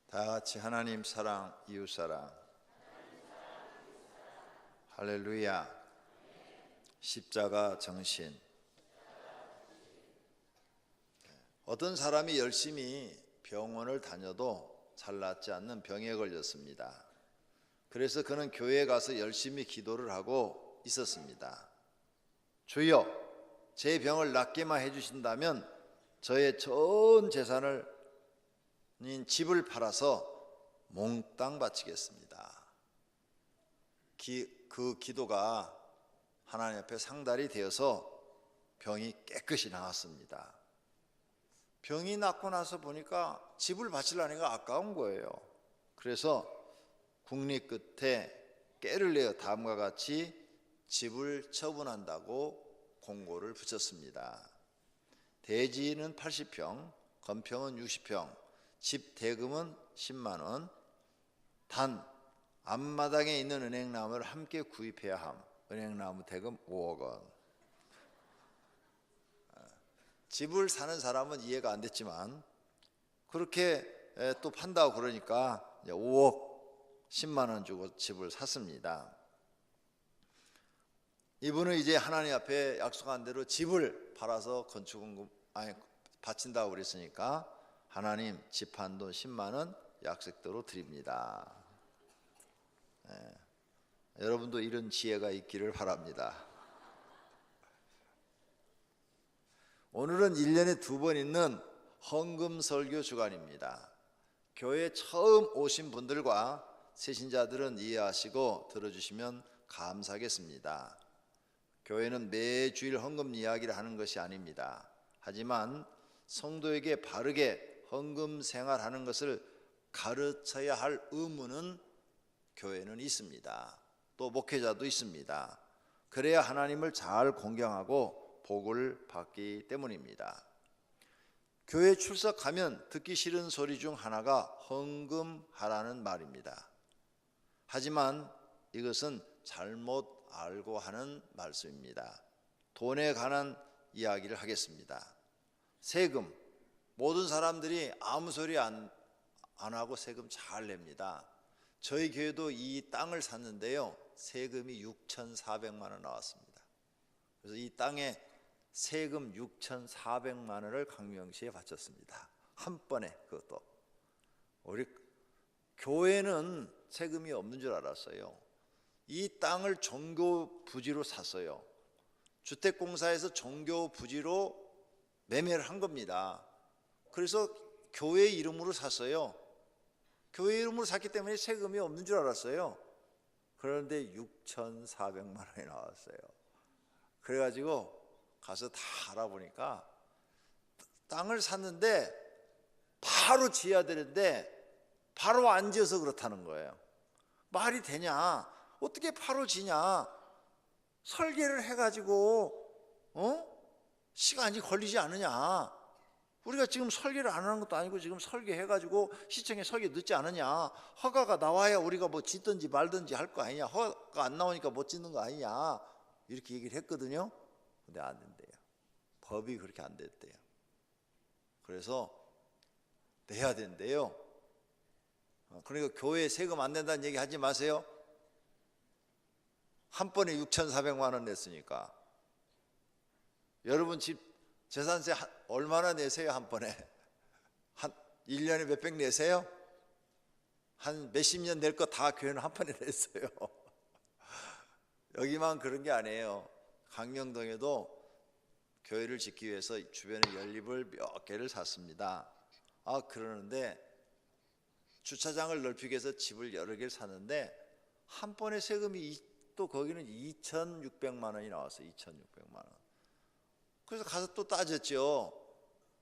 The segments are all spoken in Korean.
다 같이 하나님 사랑, 이웃 사랑. 할렐루야. 십자가 정신. 어떤 사람이 열심히 병원을 다녀도 잘 낫지 않는 병에 걸렸습니다. 그래서 그는 교회에 가서 열심히 기도를 하고 있었습니다. 주여, 제 병을 낫게만 해주신다면 저의 전 재산을 집을 팔아서 몽땅 바치겠습니다. 그 기도가 하나님 앞에 상달이 되어서 병이 깨끗이 나았습니다. 병이 낫고 나서 보니까 집을 바치려니까 아까운 거예요. 그래서 국리 끝에 깨를 내어 다음과 같이 집을 처분한다고 공고를 붙였습니다. 대지는 80평, 건평은 60평, 집 대금은 10만 원, 단 앞마당에 있는 은행나무를 함께 구입해야 함. 은행나무 대금 5억 원. 집을 사는 사람은 이해가 안 됐지만 그렇게 또 판다고 그러니까 5억 10만 원 주고 집을 샀습니다. 이분은 이제 하나님 앞에 약속한 대로 집을 팔아서 바친다고 그랬으니까 하나님 집 한 돈 10만 원 약속대로 드립니다. 여러분도 이런 지혜가 있기를 바랍니다. 오늘은 1년에 2번 있는 헌금 설교 주간입니다. 교회에 처음 오신 분들과 새신자들은 이해하시고 들어주시면 감사하겠습니다. 교회는 매주일 헌금 이야기를 하는 것이 아닙니다. 하지만 성도에게 바르게 헌금 생활하는 것을 가르쳐야 할 의무는 교회는 있습니다. 또 목회자도 있습니다. 그래야 하나님을 잘 공경하고 복을 받기 때문입니다. 교회 출석하면 듣기 싫은 소리 중 하나가 헌금하라는 말입니다. 하지만 이것은 잘못 알고 하는 말씀입니다. 돈에 관한 이야기를 하겠습니다. 세금, 모든 사람들이 아무 소리 안 하고 세금 잘 냅니다. 저희 교회도 이 땅을 샀는데요, 세금이 6,400만 원 나왔습니다. 그래서 이 땅에 세금 6,400만 원을 강명시에 바쳤습니다. 한 번에. 그것도 우리 교회는 세금이 없는 줄 알았어요. 이 땅을 종교 부지로 샀어요. 주택공사에서 종교 부지로 매매를 한 겁니다. 그래서 교회 이름으로 샀어요. 교회 이름으로 샀기 때문에 세금이 없는 줄 알았어요. 그런데 6,400만 원이 나왔어요. 그래가지고 가서 다 알아보니까 땅을 샀는데 바로 지어야 되는데 바로 안 지어서 그렇다는 거예요. 말이 되냐? 어떻게 바로 지냐? 설계를 해가지고 시간이 걸리지 않으냐? 우리가 지금 설계를 안 하는 것도 아니고 지금 설계해가지고 시청에 설계 늦지 않으냐? 허가가 나와야 우리가 뭐 짓든지 말든지 할 거 아니냐? 허가 안 나오니까 못 짓는 거 아니냐? 이렇게 얘기를 했거든요. 근데 안 된대요. 법이 그렇게 안 됐대요. 그래서 내야 된대요. 그러니까 교회에 세금 안 낸다는 얘기 하지 마세요. 한 번에 6,400만 원 냈으니까. 여러분 집 재산세 얼마나 내세요? 한 번에? 한 1년에 몇백 내세요? 한 몇십 년 낼 거 다 교회는 한 번에 냈어요. 여기만 그런 게 아니에요. 강명동에도 교회를 짓기 위해서 주변에 연립을 몇 개를 샀습니다. 그러는데 주차장을 넓히기 위해서 집을 여러 개를 샀는데 한 번에 세금이 또 거기는 2,600만 원이 나왔어요. 2,600만 원. 그래서 가서 또 따졌죠.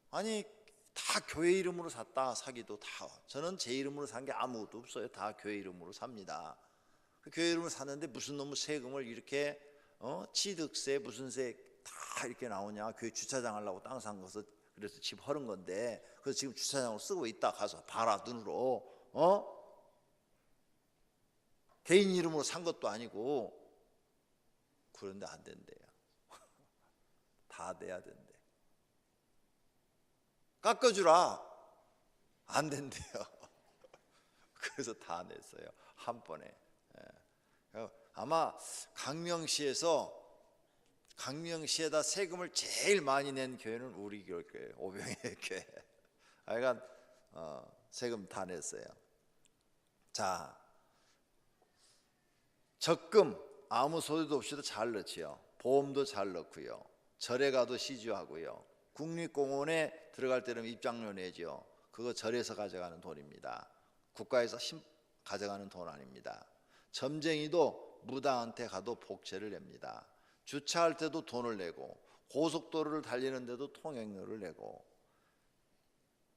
아니 다 교회 이름으로 샀다. 사기도 다. 저는 제 이름으로 산 게 아무것도 없어요. 다 교회 이름으로 삽니다. 교회 이름으로 샀는데 무슨 놈의 세금을 이렇게 취득세 무슨 세 다 이렇게 나오냐. 교회 주차장 하려고 땅 산 것을 그래서 집 허른 건데 그래서 지금 주차장으로 쓰고 있다. 가서 봐라 눈으로. 개인 이름으로 산 것도 아니고. 그런데 안 된대요. 다 내야 된대. 깎아주라. 안 된대요. 그래서 다 냈어요, 한 번에. 아마 강명시에다 세금을 제일 많이 낸 교회는 우리 교회예요. 오병의 교회. 하여간 세금 다 냈어요. 자, 적금 아무 소리도 없이도 잘 넣지요. 보험도 잘 넣고요. 절에 가도 시주하고요. 국립공원에 들어갈 때는 입장료 내죠. 그거 절에서 가져가는 돈입니다. 국가에서 가져가는 돈 아닙니다. 점쟁이도 무당한테 가도 복채를 냅니다. 주차할 때도 돈을 내고, 고속도로를 달리는데도 통행료를 내고,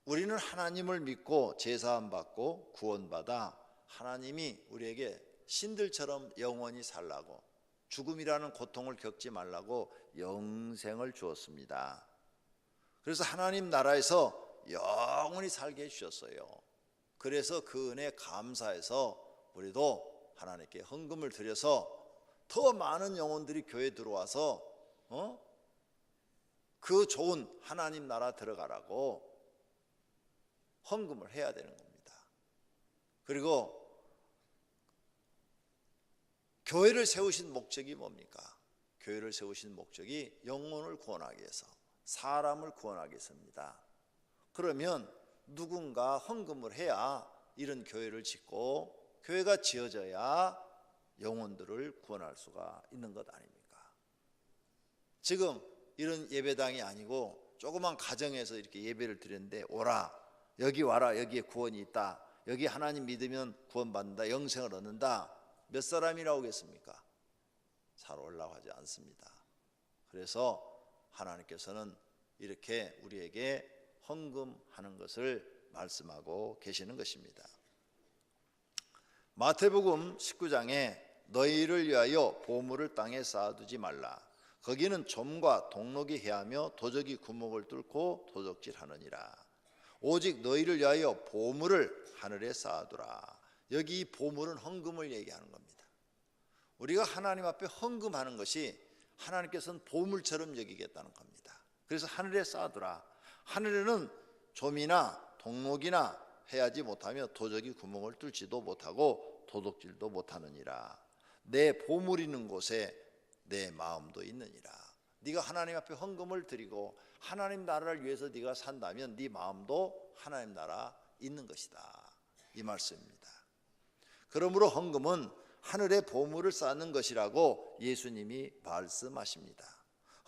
우리는 하나님을 믿고 제사함 받고 구원받아 하나님이 우리에게 신들처럼 영원히 살라고, 죽음이라는 고통을 겪지 말라고 영생을 주었습니다. 그래서 하나님 나라에서 영원히 살게 해주셨어요. 그래서 그 은혜에 감사해서 우리도 하나님께 헌금을 드려서 더 많은 영혼들이 교회에 들어와서 그 좋은 하나님 나라 들어가라고 헌금을 해야 되는 겁니다. 그리고 교회를 세우신 목적이 뭡니까? 교회를 세우신 목적이 영혼을 구원하기 위해서, 사람을 구원하기 위해서입니다. 그러면 누군가 헌금을 해야 이런 교회를 짓고, 교회가 지어져야 영혼들을 구원할 수가 있는 것 아닙니까? 지금 이런 예배당이 아니고 조그만 가정에서 이렇게 예배를 드렸는데, 오라, 여기 와라, 여기에 구원이 있다, 여기 하나님 믿으면 구원받는다, 영생을 얻는다, 몇 사람이 나오겠습니까? 잘 올라가지 않습니다. 그래서 하나님께서는 이렇게 우리에게 헌금하는 것을 말씀하고 계시는 것입니다. 마태복음 19장에 너희를 위하여 보물을 땅에 쌓아두지 말라. 거기는 좀과 동록이 해하며 도적이 구멍을 뚫고 도적질하느니라. 오직 너희를 위하여 보물을 하늘에 쌓아두라. 여기 이 보물은 헌금을 얘기하는 겁니다. 우리가 하나님 앞에 헌금하는 것이 하나님께서는 보물처럼 여기겠다는 겁니다. 그래서 하늘에 쌓아두라. 하늘에는 좀이나 동록이나 해하지 못하며 도적이 구멍을 뚫지도 못하고 도둑질도 못하느니라. 내 보물 있는 곳에 내 마음도 있느니라. 네가 하나님 앞에 헌금을 드리고 하나님 나라를 위해서 네가 산다면 네 마음도 하나님 나라 있는 것이다, 이 말씀입니다. 그러므로 헌금은 하늘의 보물을 쌓는 것이라고 예수님이 말씀하십니다.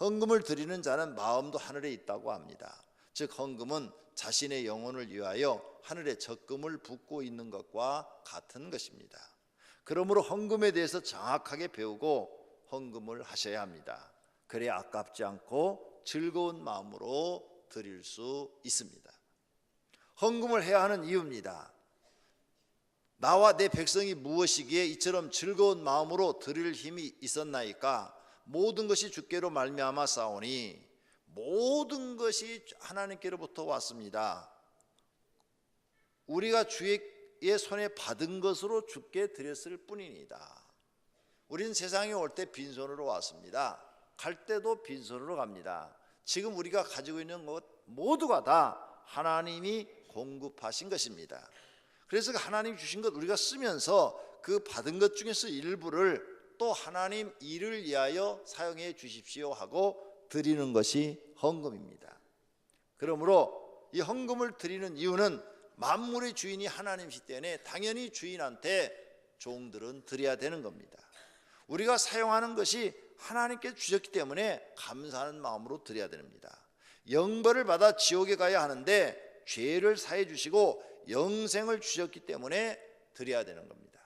헌금을 드리는 자는 마음도 하늘에 있다고 합니다. 즉 헌금은 자신의 영혼을 위하여 하늘에 적금을 붓고 있는 것과 같은 것입니다. 그러므로 헌금에 대해서 정확하게 배우고 헌금을 하셔야 합니다. 그래야 아깝지 않고 즐거운 마음으로 드릴 수 있습니다. 헌금을 해야 하는 이유입니다. 나와 내 백성이 무엇이기에 이처럼 즐거운 마음으로 드릴 힘이 있었나이까? 모든 것이 주께로 말미암아 싸우니 모든 것이 하나님께로부터 왔습니다. 우리가 주의 손에 받은 것으로 주께 드렸을 뿐이니다. 우리는 세상에 올 때 빈손으로 왔습니다. 갈 때도 빈손으로 갑니다. 지금 우리가 가지고 있는 것 모두가 다 하나님이 공급하신 것입니다. 그래서 하나님 주신 것 우리가 쓰면서 그 받은 것 중에서 일부를 또 하나님 일을 위하여 사용해 주십시오 하고 드리는 것이 헌금입니다. 그러므로 이 헌금을 드리는 이유는 만물의 주인이 하나님이시기 때문에 당연히 주인한테 종들은 드려야 되는 겁니다. 우리가 사용하는 것이 하나님께 주셨기 때문에 감사하는 마음으로 드려야 됩니다. 영벌을 받아 지옥에 가야 하는데 죄를 사해 주시고 영생을 주셨기 때문에 드려야 되는 겁니다.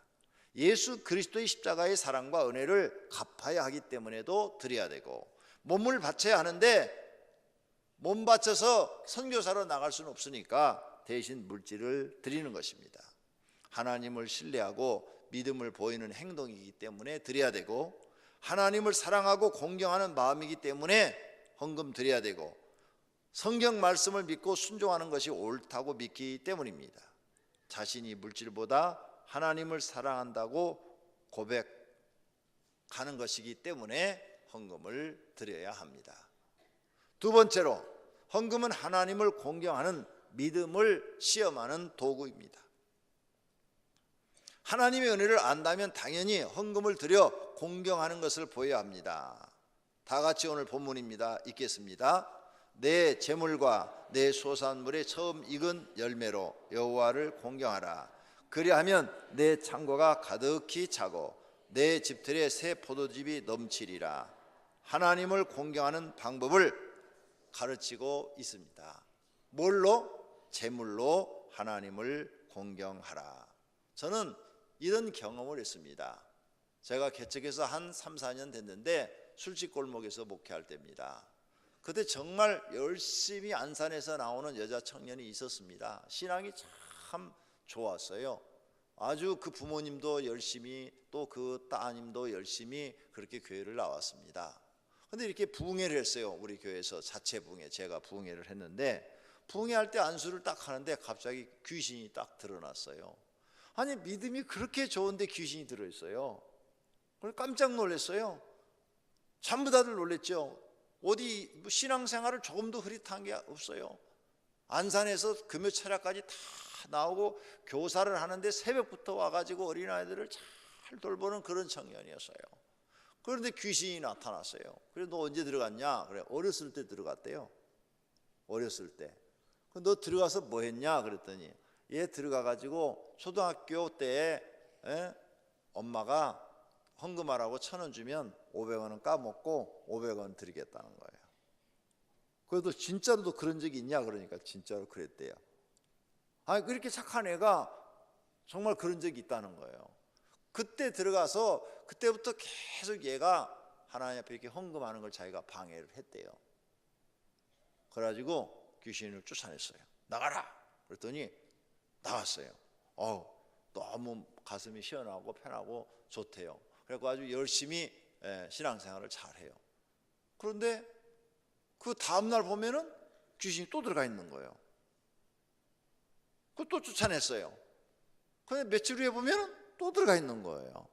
예수 그리스도의 십자가의 사랑과 은혜를 갚아야 하기 때문에도 드려야 되고, 몸을 바쳐야 하는데 몸 바쳐서 선교사로 나갈 수는 없으니까 대신 물질을 드리는 것입니다. 하나님을 신뢰하고 믿음을 보이는 행동이기 때문에 드려야 되고, 하나님을 사랑하고 공경하는 마음이기 때문에 헌금 드려야 되고, 성경 말씀을 믿고 순종하는 것이 옳다고 믿기 때문입니다. 자신이 물질보다 하나님을 사랑한다고 고백하는 것이기 때문에 헌금을 드려야 합니다. 두 번째로, 헌금은 하나님을 공경하는 믿음을 시험하는 도구입니다. 하나님의 은혜를 안다면 당연히 헌금을 드려 공경하는 것을 보여야 합니다. 다 같이 오늘 본문입니다. 읽겠습니다. 내 재물과 내 소산물의 처음 익은 열매로 여호와를 공경하라. 그리하면 내 창고가 가득히 차고 내 집들의 새 포도즙이 넘치리라. 하나님을 공경하는 방법을 가르치고 있습니다. 뭘로? 재물로 하나님을 공경하라. 저는 이런 경험을 했습니다. 제가 개척해서 한 3, 4년 됐는데 술집 골목에서 목회할 때입니다. 그때 정말 열심히 안산에서 나오는 여자 청년이 있었습니다. 신앙이 참 좋았어요. 아주 그 부모님도 열심히 또 그 따님도 열심히 그렇게 교회를 나왔습니다. 근데 이렇게 부흥회를 했어요. 우리 교회에서 자체 부흥회, 제가 부흥회를 했는데 부흥회할 때 안수를 딱 하는데 갑자기 귀신이 딱 드러났어요. 아니 믿음이 그렇게 좋은데 귀신이 들어있어요. 그래서 깜짝 놀랐어요. 전부 다들 놀랬죠. 어디 신앙생활을 조금도 흐릿한 게 없어요. 안산에서 금요 철야까지 다 나오고 교사를 하는데 새벽부터 와가지고 어린아이들을 잘 돌보는 그런 청년이었어요. 그런데 귀신이 나타났어요. 그래 너 언제 들어갔냐? 그래 어렸을 때 들어갔대요. 어렸을 때. 너 들어가서 뭐 했냐? 그랬더니 얘 들어가가지고 초등학교 때 엄마가 헌금하라고 1,000원 주면 500원은 까먹고 500원 드리겠다는 거예요. 그래도 진짜로도 그런 적이 있냐? 그러니까 진짜로 그랬대요. 아니 그렇게 착한 애가 정말 그런 적이 있다는 거예요. 그때 들어가서 그때부터 계속 얘가 하나님 앞에 이렇게 헌금하는 걸 자기가 방해를 했대요. 그래가지고 귀신을 쫓아냈어요. 나가라! 그랬더니 나왔어요. 너무 가슴이 시원하고 편하고 좋대요. 그래서 아주 열심히 신앙생활을 잘해요. 그런데 그 다음날 보면은 귀신이 또 들어가 있는 거예요. 그걸 또 쫓아냈어요. 그런데 며칠 후에 보면은 또 들어가 있는 거예요.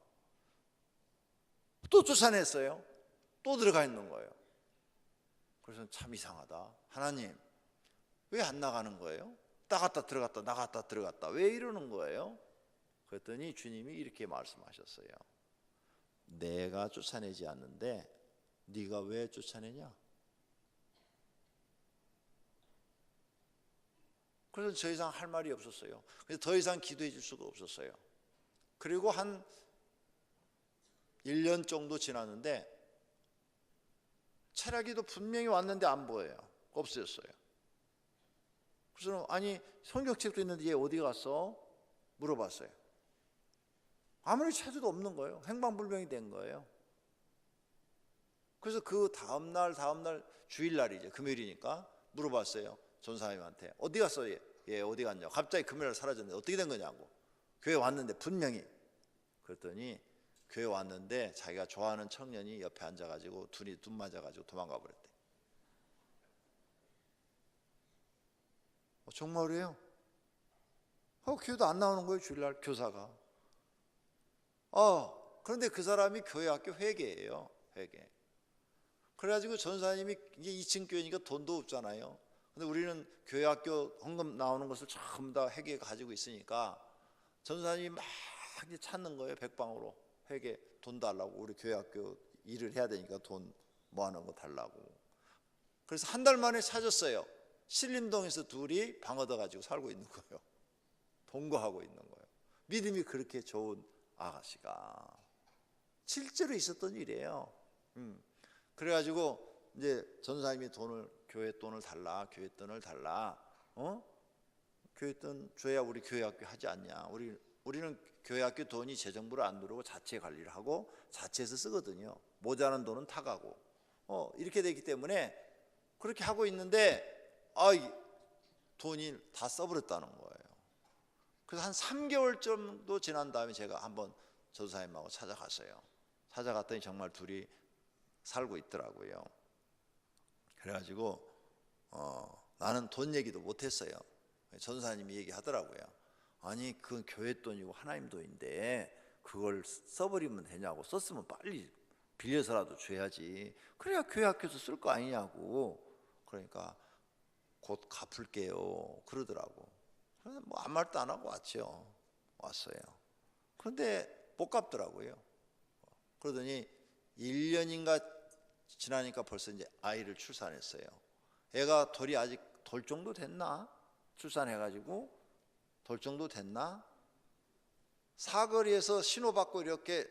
또 쫓아냈어요. 또 들어가 있는 거예요. 그래서 참 이상하다. 하나님 왜 안 나가는 거예요? 나갔다 들어갔다 나갔다 들어갔다 왜 이러는 거예요? 그랬더니 주님이 이렇게 말씀하셨어요. 내가 쫓아내지 않는데 네가 왜 쫓아내냐? 그래서 더 이상 할 말이 없었어요. 그래서 더 이상 기도해 줄 수가 없었어요. 그리고 한 1년 정도 지났는데 철야기도 분명히 왔는데 안 보여요. 없어졌어요. 그래서 아니 성경책도 있는데 얘 어디 갔어? 물어봤어요. 아무리 찾아도 없는 거예요. 행방불명이 된 거예요. 그래서 그 다음날 주일날이죠. 금요일이니까 물어봤어요. 전사님한테 어디 갔어 얘 어디 갔냐? 갑자기 금요일날 사라졌는데 어떻게 된 거냐고. 교회 왔는데 분명히. 그랬더니 교회 왔는데 자기가 좋아하는 청년이 옆에 앉아가지고 둘이 눈 맞아가지고 도망가 버렸대. 정말이에요? 교회도 안 나오는 거예요. 주일날 교사가. 그런데 그 사람이 교회 학교 회계예요. 회계. 그래가지고 전사님이 이게 2층 교회니까 돈도 없잖아요. 근데 우리는 교회 학교 헌금 나오는 것을 전부 다 회계 가지고 있으니까 전사님이 막 찾는 거예요. 백방으로 회계 돈 달라고. 우리 교회 학교 일을 해야 되니까 돈 모아놓은 거 달라고. 그래서 한 달 만에 찾았어요. 신림동에서 둘이 방 얻어가지고 살고 있는 거예요. 동거하고 있는 거예요. 믿음이 그렇게 좋은 아가씨가 실제로 있었던 일이에요. 그래가지고 이제 전사님이 교회 돈을 달라, 교회 돈을 달라. 교회 돈 줘야 우리 교회 학교 하지 않냐. 우리는 교회 학교 돈이 재정부로 안 들어오고 자체 관리를 하고 자체에서 쓰거든요. 모자란 돈은 타가고. 이렇게 되기 때문에 그렇게 하고 있는데 돈이 다 써버렸다는 거예요. 그래서 한 3개월 정도 지난 다음에 제가 한번 전사님하고 찾아갔어요. 찾아갔더니 정말 둘이 살고 있더라고요. 그래가지고 나는 돈 얘기도 못했어요. 전사님이 얘기하더라고요. 아니 그건 교회 돈이고 하나님 돈인데 그걸 써버리면 되냐고. 썼으면 빨리 빌려서라도 줘야지. 그래야 교회 학교에서 쓸 거 아니냐고. 그러니까 곧 갚을게요 그러더라고. 그래서 뭐 아무 말도 안 하고 왔어요. 그런데 못 갚더라고요. 그러더니 1년인가 지나니까 벌써 이제 아이를 출산했어요. 애가 돌이 아직 돌 정도 됐나? 출산해가지고 돌 정도 됐나? 사거리에서 신호받고 이렇게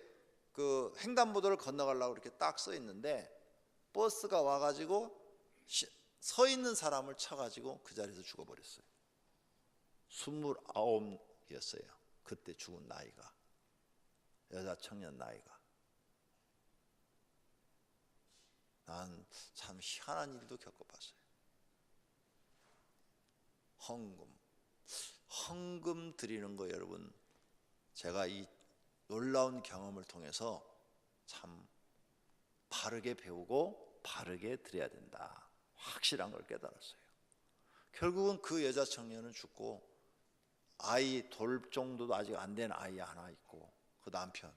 그 횡단보도를 건너가려고 이렇게 딱 써 있는데 버스가 와가지고 서 있는 사람을 쳐가지고 그 자리에서 죽어버렸어요. 29이었어요. 그때 죽은 나이가. 여자 청년 나이가. 난 참 희한한 일도 겪어봤어요. 헌금 드리는 거 여러분, 제가 이 놀라운 경험을 통해서 참 바르게 배우고 바르게 드려야 된다, 확실한 걸 깨달았어요. 결국은 그 여자 청년은 죽고 아이 돌 정도도 아직 안 된 아이 하나 있고 그 남편,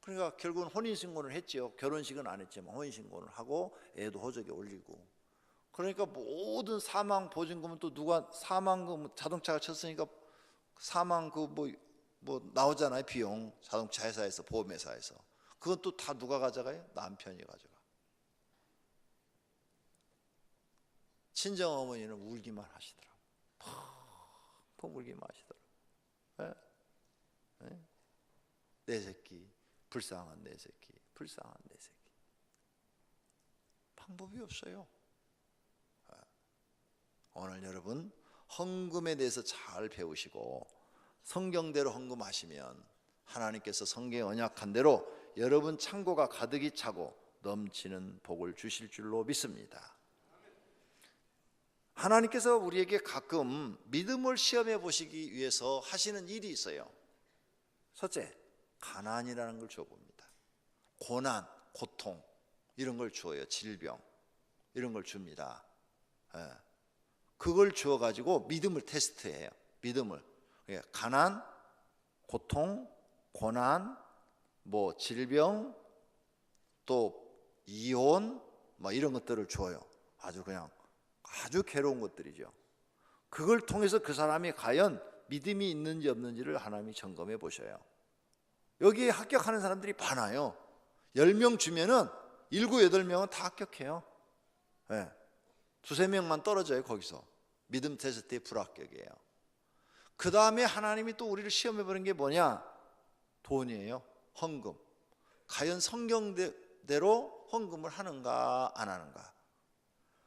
그러니까 결국은 혼인신고를 했죠. 결혼식은 안 했지만 혼인신고를 하고 애도 호적에 올리고, 그러니까 모든 사망 보증금은 또 누가 사망금, 자동차가 쳤으니까 사망 뭐 나오잖아요. 비용 자동차 회사에서, 보험회사에서. 그건 또 다 누가 가져가요? 남편이 가져가. 친정 어머니는 울기만 하시더라고. 펑펑 울기만 하시더라고. 네? 내 새끼, 불쌍한 내 새끼, 불쌍한 내 새끼. 방법이 없어요. 오늘 여러분 헌금에 대해서 잘 배우시고 성경대로 헌금하시면 하나님께서 성경에 언약한 대로 여러분 창고가 가득히 차고 넘치는 복을 주실 줄로 믿습니다. 하나님께서 우리에게 가끔 믿음을 시험해 보시기 위해서 하시는 일이 있어요. 첫째, 가난이라는 걸 줘봅니다. 고난, 고통 이런 걸 주어요. 질병 이런 걸 줍니다. 그걸 주어가지고 믿음을 테스트해요. 믿음을. 가난, 고통, 고난, 뭐 질병, 또 이혼, 뭐 이런 것들을 줘요. 아주 그냥 아주 괴로운 것들이죠. 그걸 통해서 그 사람이 과연 믿음이 있는지 없는지를 하나님이 점검해 보셔요. 여기에 합격하는 사람들이 많아요. 10명 주면은 7, 8명은 다 합격해요. 네. 2, 3명만 떨어져요. 거기서 믿음 테스트에 불합격이에요. 그 다음에 하나님이 또 우리를 시험해 보는 게 뭐냐? 돈이에요. 헌금. 과연 성경대로 헌금을 하는가 안 하는가?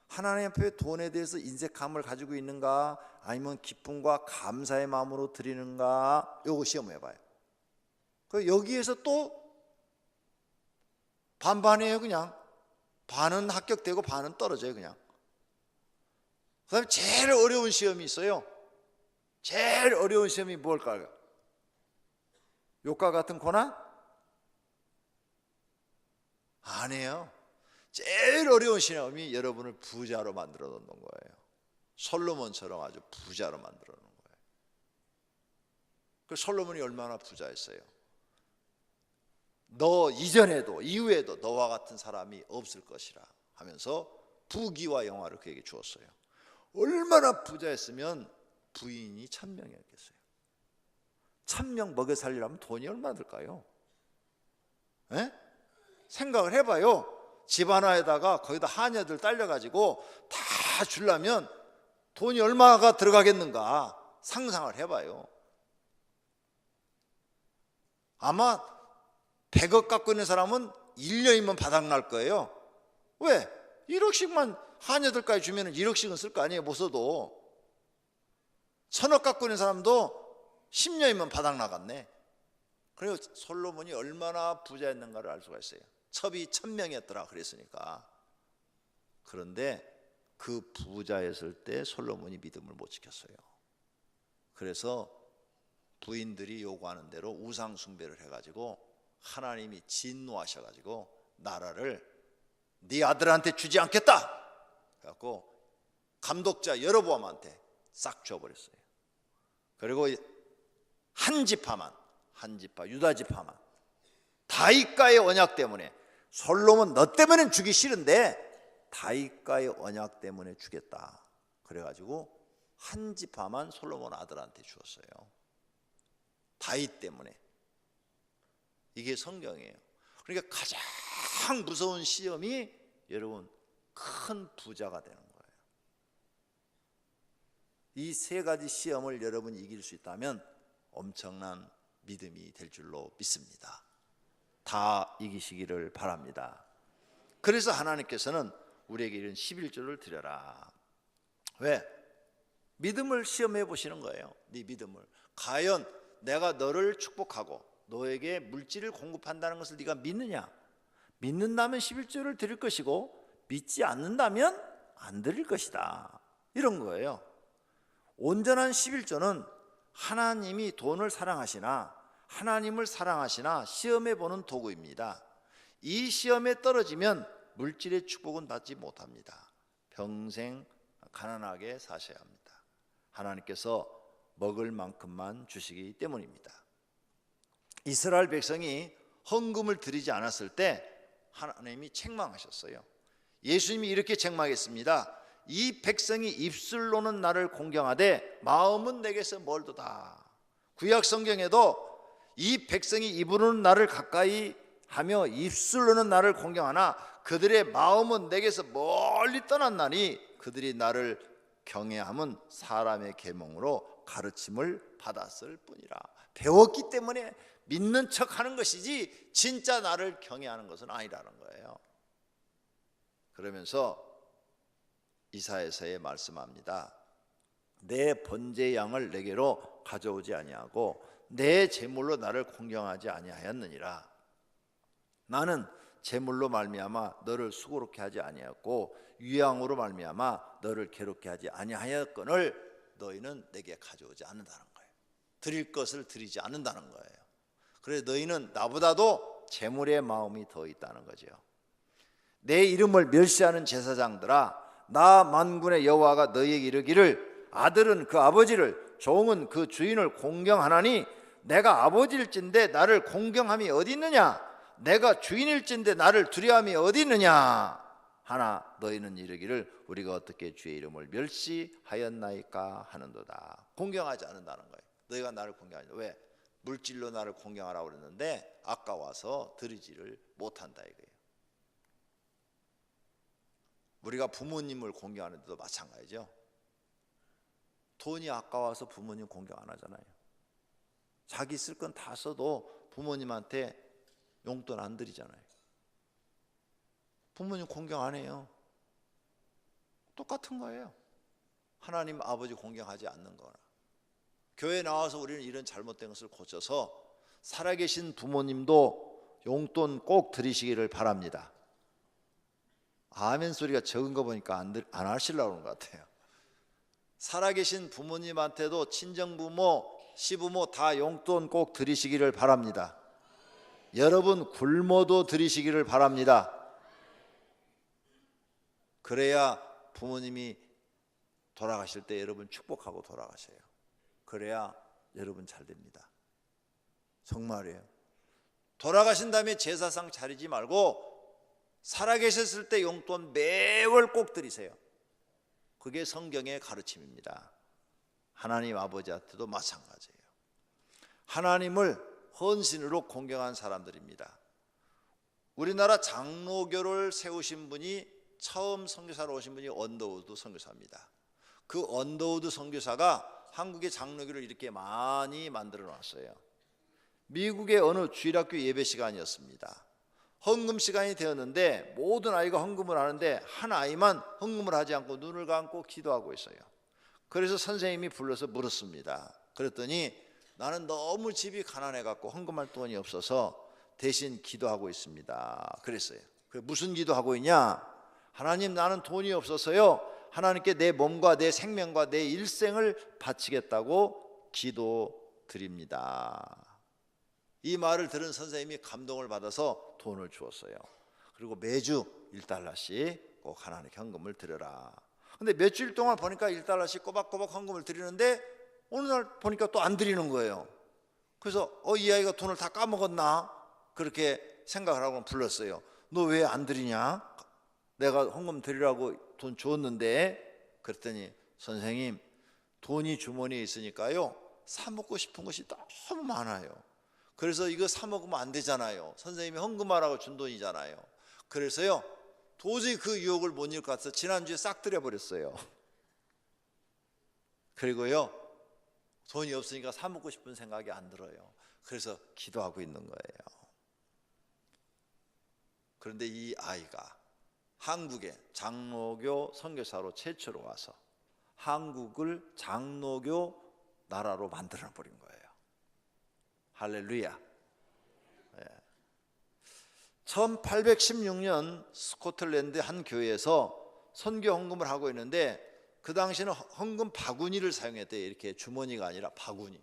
하나님 앞에 돈에 대해서 인색함을 가지고 있는가, 아니면 기쁨과 감사의 마음으로 드리는가, 요거 시험해 봐요. 여기에서 또 반반이에요. 그냥 반은 합격되고 반은 떨어져요. 그냥. 그 다음에 제일 어려운 시험이 있어요. 제일 어려운 시험이 뭘까요? 욕과 같은 고난? 아니에요. 제일 어려운 시험이 여러분을 부자로 만들어 놓는 거예요. 솔로몬처럼 아주 부자로 만들어 놓는 거예요. 그 솔로몬이 얼마나 부자였어요. 너 이전에도 이후에도 너와 같은 사람이 없을 것이라 하면서 부귀와 영화를 그에게 주었어요. 얼마나 부자였으면 부인이 1000명이었겠어요. 1000명 먹여 살리려면 돈이 얼마나 들까요? 에? 생각을 해봐요. 집 하나에다가 거기다 하녀들 딸려가지고 다 주려면 돈이 얼마가 들어가겠는가 상상을 해봐요. 아마 100억 갖고 있는 사람은 1년이면 바닥날 거예요. 왜? 1억씩만 하녀들까지 주면 1억씩은 쓸 거 아니에요. 못 써도. 1000억 갖고 있는 사람도 10년이면 바닥나갔네. 그리고 솔로몬이 얼마나 부자였는가를 알 수가 있어요. 첩이 1000명이었더라 그랬으니까. 그런데 그 부자였을 때 솔로몬이 믿음을 못 지켰어요. 그래서 부인들이 요구하는 대로 우상 숭배를 해가지고 하나님이 진노하셔가지고 나라를 네 아들한테 주지 않겠다 그래갖고 감독자 여로보암한테 싹 줘버렸어요. 그리고 한 지파만, 한 지파, 유다 지파만, 다윗과의 언약 때문에, 솔로몬 너 때문엔 주기 싫은데 다윗과의 언약 때문에 주겠다 그래가지고 한 지파만 솔로몬 아들한테 주었어요. 다윗 때문에. 이게 성경이에요. 그러니까 가장 무서운 시험이 여러분 큰 부자가 되는 거예요. 이 세 가지 시험을 여러분이 이길 수 있다면 엄청난 믿음이 될 줄로 믿습니다. 다 이기시기를 바랍니다. 그래서 하나님께서는 우리에게 이런 11조를 드려라. 왜? 믿음을 시험해 보시는 거예요. 네 믿음을. 과연 내가 너를 축복하고 너에게 물질을 공급한다는 것을 네가 믿느냐? 믿는다면 11조를 드릴 것이고 믿지 않는다면 안 드릴 것이다. 이런 거예요. 온전한 11조는 하나님이 돈을 사랑하시나 하나님을 사랑하시나 시험해 보는 도구입니다. 이 시험에 떨어지면 물질의 축복은 받지 못합니다. 평생 가난하게 사셔야 합니다. 하나님께서 먹을 만큼만 주시기 때문입니다. 이스라엘 백성이 헌금을 드리지 않았을 때 하나님이 책망하셨어요. 예수님이 이렇게 책망했습니다. 이 백성이 입술로는 나를 공경하되 마음은 내게서 멀도다. 구약 성경에도 이 백성이 입으로는 나를 가까이 하며 입술로는 나를 공경하나 그들의 마음은 내게서 멀리 떠났나니 그들이 나를 경외함은 사람의 계명으로 가르침을 받았을 뿐이라. 배웠기 때문에 믿는 척하는 것이지 진짜 나를 경외하는 것은 아니라는 거예요. 그러면서 이사야서에 말씀합니다. 내 번제 양을 내게로 가져오지 아니하고 내 제물로 나를 공경하지 아니하였느니라. 나는 제물로 말미암아 너를 수고롭게 하지 아니하였고 유향으로 말미암아 너를 괴롭게 하지 아니하였거늘 너희는 내게 가져오지 않는다는 거예요. 드릴 것을 드리지 않는다는 거예요. 그래서 너희는 나보다도 제물의 마음이 더 있다는 거죠. 내 이름을 멸시하는 제사장들아, 나 만군의 여호와가 너희에게 이르기를 아들은 그 아버지를 종은 그 주인을 공경하나니 내가 아버지일진데 나를 공경함이 어디 있느냐? 내가 주인일진데 나를 두려움이 어디 있느냐? 하나 너희는 이르기를 우리가 어떻게 주의 이름을 멸시하였나이까 하는도다. 공경하지 않는다는 거예요. 너희가 나를 공경하지. 왜? 물질로 나를 공경하라고 그랬는데 아까워서 드리지를 못한다 이거예요. 우리가 부모님을 공경하는 데도 마찬가지죠. 돈이 아까워서 부모님 공경 안 하잖아요. 자기 쓸 건 다 써도 부모님한테 용돈 안 드리잖아요. 부모님 공경 안 해요. 똑같은 거예요. 하나님 아버지 공경하지 않는 거나. 교회 나와서 우리는 이런 잘못된 것을 고쳐서 살아계신 부모님도 용돈 꼭 드리시기를 바랍니다. 아멘 소리가 적은 거 보니까 안 하시려고 그러는 것 같아요. 살아계신 부모님한테도 친정부모, 시부모 다 용돈 꼭 드리시기를 바랍니다. 여러분 굶어도 드리시기를 바랍니다. 그래야 부모님이 돌아가실 때 여러분 축복하고 돌아가셔요. 그래야 여러분 잘 됩니다. 정말이에요. 돌아가신 다음에 제사상 차리지 말고 살아계셨을 때 용돈 매월 꼭 드리세요. 그게 성경의 가르침입니다. 하나님 아버지한테도 마찬가지예요. 하나님을 헌신으로 공경한 사람들입니다. 우리나라 장로교를 세우신 분이 처음 선교사로 오신 분이 언더우드 선교사입니다. 그 언더우드 선교사가 한국의 장로교를 이렇게 많이 만들어 놨어요. 미국의 어느 주일학교 예배 시간이었습니다. 헌금 시간이 되었는데 모든 아이가 헌금을 하는데 한 아이만 헌금을 하지 않고 눈을 감고 기도하고 있어요. 그래서 선생님이 불러서 물었습니다. 그랬더니 나는 너무 집이 가난해갖고 헌금할 돈이 없어서 대신 기도하고 있습니다. 그랬어요. 무슨 기도하고 있냐? 하나님 나는 돈이 없어서요 하나님께 내 몸과 내 생명과 내 일생을 바치겠다고 기도드립니다. 이 말을 들은 선생님이 감동을 받아서 돈을 주었어요. 그리고 매주 1달러씩 꼭 하나님께 헌금을 드려라. 근데 며칠 동안 보니까 1달러씩 꼬박꼬박 헌금을 드리는데 어느 날 보니까 또 안 드리는 거예요. 그래서 이 아이가 돈을 다 까먹었나? 그렇게 생각을 하고 불렀어요. 너 왜 안 드리냐? 내가 헌금 드리라고 돈 줬는데. 그랬더니 선생님 돈이 주머니에 있으니까요 사 먹고 싶은 것이 너무 많아요. 그래서 이거 사 먹으면 안 되잖아요. 선생님이 헌금하라고 준 돈이잖아요. 그래서요 도저히 그 유혹을 못 이길 것 같아서 지난주에 싹 들여버렸어요. 그리고요 돈이 없으니까 사 먹고 싶은 생각이 안 들어요. 그래서 기도하고 있는 거예요. 그런데 이 아이가 한국에 장로교 선교사로 최초로 와서 한국을 장로교 나라로 만들어 버린 거예요. 할렐루야. 1816년 스코틀랜드 한 교회에서 선교 헌금을 하고 있는데 그 당시에는 헌금 바구니를 사용했대요. 이렇게 주머니가 아니라 바구니.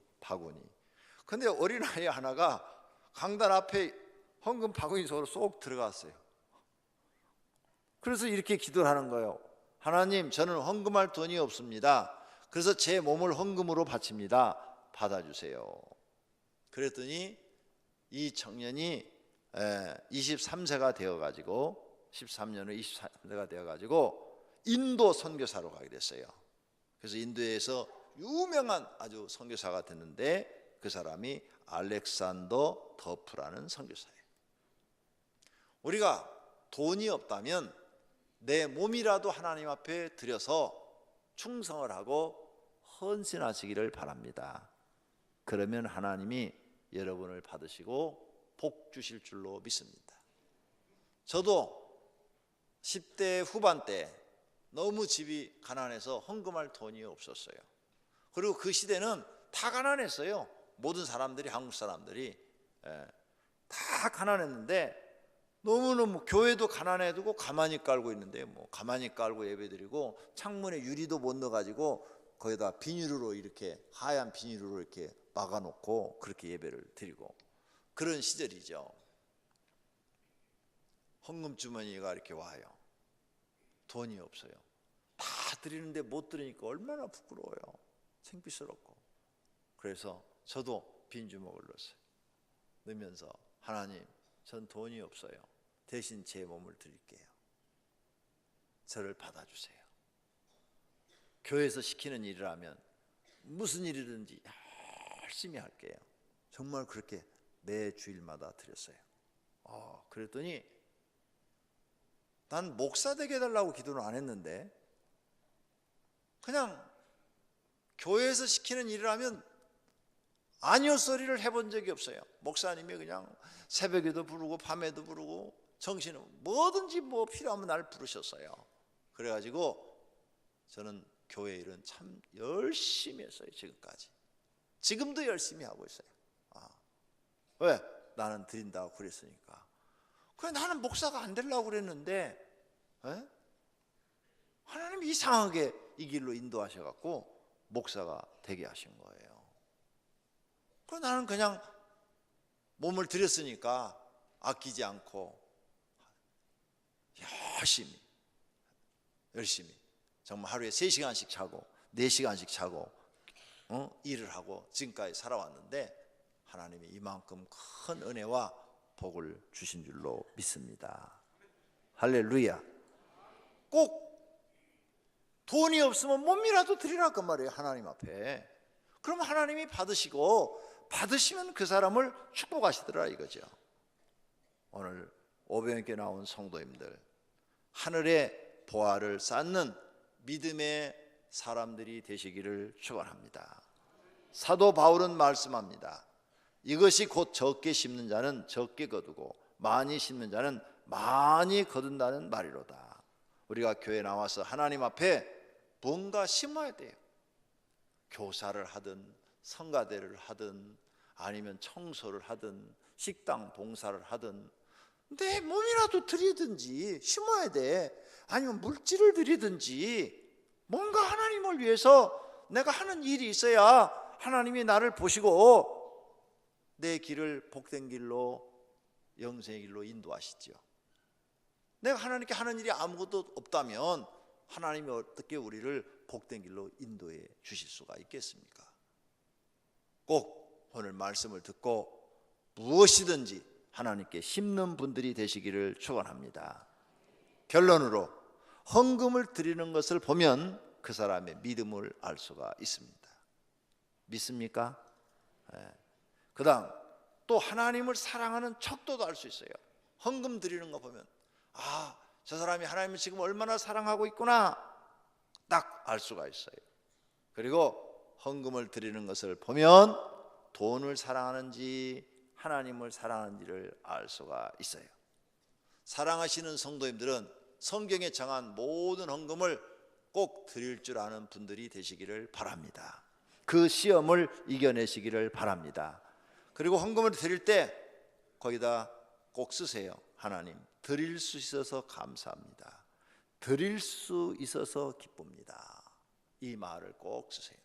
근데 어린아이 하나가 강단 앞에 헌금 바구니 속으로 쏙 들어갔어요. 그래서 이렇게 기도를 하는 거예요. 하나님, 저는 헌금할 돈이 없습니다. 그래서 제 몸을 헌금으로 바칩니다. 받아주세요. 그랬더니 이 청년이 23세가 되어가지고 13년 후 23세가 되어가지고 인도 선교사로 가게 됐어요. 그래서 인도에서 유명한 아주 선교사가 됐는데 그 사람이 알렉산더 더프라는 선교사예요. 우리가 돈이 없다면 내 몸이라도 하나님 앞에 드려서 충성을 하고 헌신하시기를 바랍니다. 그러면 하나님이 여러분을 받으시고 복 주실 줄로 믿습니다. 저도 10대 후반 때 너무 집이 가난해서 헌금할 돈이 없었어요. 그리고 그 시대는 다 가난했어요. 모든 사람들이, 한국 사람들이 다 가난했는데 너무너무 교회도 가난해두고 가만히 깔고 있는데 가만히 깔고 예배드리고 창문에 유리도 못 넣어가지고 거기다 비닐로 이렇게 하얀 비닐로 이렇게 막아놓고 그렇게 예배를 드리고 그런 시절이죠. 헌금 주머니가 이렇게 와요. 돈이 없어요. 다 드리는데 못 드리니까 얼마나 부끄러워요. 창피스럽고. 그래서 저도 빈 주먹을 넣었어요. 넣으면서 하나님, 전 돈이 없어요. 대신 제 몸을 드릴게요. 저를 받아주세요. 교회에서 시키는 일을 하면 무슨 일이든지 열심히 할게요. 정말 그렇게 매 주일마다 드렸어요. 그랬더니 난 목사 되게 해달라고 기도는 안 했는데 그냥 교회에서 시키는 일을 하면 아니요 소리를 해본 적이 없어요. 목사님이 그냥 새벽에도 부르고 밤에도 부르고 정신은 뭐든지 필요하면 날 부르셨어요. 그래가지고 저는 교회 일은 참 열심히 했어요. 지금까지. 지금도 열심히 하고 있어요. 왜? 나는 드린다고 그랬으니까. 그래, 나는 목사가 안 되려고 그랬는데 하나님이 이상하게 이 길로 인도하셔갖고 목사가 되게 하신 거예요. 그래, 나는 그냥 몸을 드렸으니까 아끼지 않고 열심히 정말 하루에 3시간씩 자고 4시간씩 자고 일을 하고 지금까지 살아왔는데 하나님이 이만큼 큰 은혜와 복을 주신 줄로 믿습니다. 할렐루야. 꼭 돈이 없으면 몸이라도 드리라고 말이에요. 하나님 앞에. 그럼 하나님이 받으시면 그 사람을 축복하시더라 이거죠. 오늘 500개 나온 성도님들, 하늘의 보화를 쌓는 믿음의 사람들이 되시기를 축원합니다. 사도 바울은 말씀합니다. 이것이 곧 적게 심는 자는 적게 거두고 많이 심는 자는 많이 거둔다는 말이로다. 우리가 교회 나와서 하나님 앞에 뭔가 심어야 돼요. 교사를 하든 성가대를 하든 아니면 청소를 하든 식당 봉사를 하든 내 몸이라도 드리든지 심어야 돼. 아니면 물질을 드리든지 뭔가 하나님을 위해서 내가 하는 일이 있어야 하나님이 나를 보시고 내 길을 복된 길로 영생의 길로 인도하시죠. 내가 하나님께 하는 일이 아무것도 없다면 하나님이 어떻게 우리를 복된 길로 인도해 주실 수가 있겠습니까? 꼭 오늘 말씀을 듣고 무엇이든지 하나님께 심는 분들이 되시기를 축원합니다. 결론으로 헌금을 드리는 것을 보면 그 사람의 믿음을 알 수가 있습니다. 믿습니까? 그 다음 또 하나님을 사랑하는 척도도 알 수 있어요. 헌금 드리는 거 보면 저 사람이 하나님을 지금 얼마나 사랑하고 있구나 딱 알 수가 있어요. 그리고 헌금을 드리는 것을 보면 돈을 사랑하는지 하나님을 사랑하는지를 알 수가 있어요. 사랑하시는 성도님들은 성경에 정한 모든 헌금을 꼭 드릴 줄 아는 분들이 되시기를 바랍니다. 그 시험을 이겨내시기를 바랍니다. 그리고 헌금을 드릴 때 거기다 꼭 쓰세요. 하나님, 드릴 수 있어서 감사합니다. 드릴 수 있어서 기쁩니다. 이 말을 꼭 쓰세요.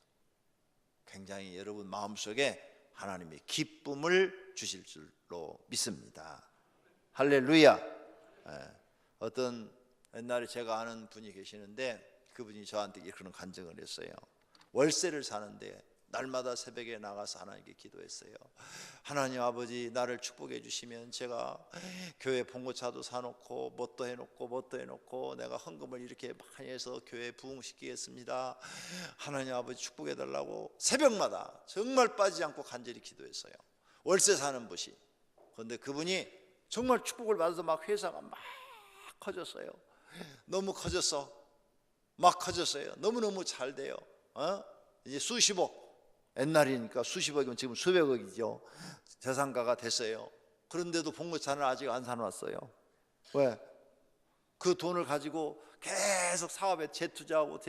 굉장히 여러분 마음속에 하나님의 기쁨을 주실 줄로 믿습니다. 할렐루야. 어떤 옛날에 제가 아는 분이 계시는데 그분이 저한테 그런 간증을 했어요. 월세를 사는데 날마다 새벽에 나가서 하나님께 기도했어요. 하나님 아버지, 나를 축복해 주시면 제가 교회 봉고차도 사놓고 뭣도 해놓고 내가 헌금을 이렇게 많이 해서 교회 부흥시키겠습니다. 하나님 아버지 축복해 달라고 새벽마다 정말 빠지지 않고 간절히 기도했어요. 월세 사는 분이. 그런데 그분이 정말 축복을 받아서 막 회사가 막 커졌어요. 너무 커졌어. 막 커졌어요. 너무너무 잘 돼요. 이제 수십억, 옛날이니까 수십억이면 지금 수백억이죠. 재산가가 됐어요. 그런데도 봉고차는 아직 안 사놨어요. 왜? 그 돈을 가지고 계속 사업에 재투자해야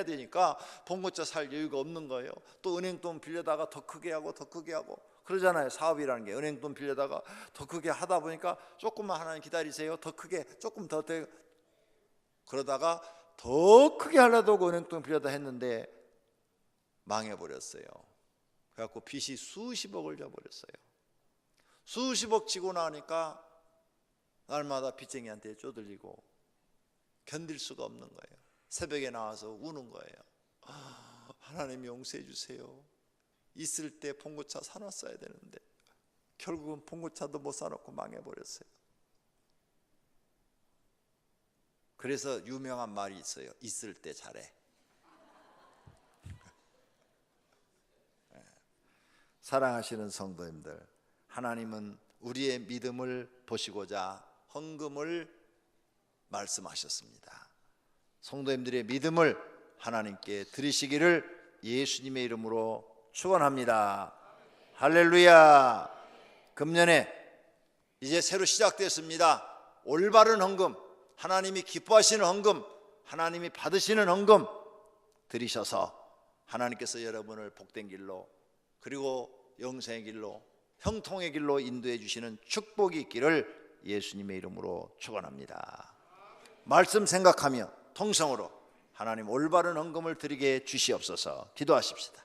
되니까 봉고차 살 여유가 없는 거예요. 또 은행 돈 빌려다가 더 크게 하고 그러잖아요. 사업이라는 게 은행 돈 빌려다가 더 크게 하다 보니까 조금만 하나님 기다리세요. 더 크게 조금 더 그러다가 더 크게 하려고 은행 돈 빌려다 했는데 망해버렸어요. 그래갖고 빚이 수십억을 져버렸어요. 수십억 지고 나니까 날마다 빚쟁이한테 쪼들리고 견딜 수가 없는 거예요. 새벽에 나와서 우는 거예요. 하나님 용서해 주세요. 있을 때 봉고차 사놨어야 되는데 결국은 봉고차도 못 사놓고 망해버렸어요. 그래서 유명한 말이 있어요. 있을 때 잘해. 사랑하시는 성도님들, 하나님은 우리의 믿음을 보시고자 헌금을 말씀하셨습니다. 성도님들의 믿음을 하나님께 드리시기를 예수님의 이름으로 축원합니다. 할렐루야. 금년에 이제 새로 시작됐습니다. 올바른 헌금, 하나님이 기뻐하시는 헌금, 하나님이 받으시는 헌금 드리셔서 하나님께서 여러분을 복된 길로, 그리고 영생의 길로, 형통의 길로 인도해 주시는 축복이 있기를 예수님의 이름으로 축원합니다. 말씀 생각하며 통성으로 하나님 올바른 헌금을 드리게 주시옵소서. 기도하십시다.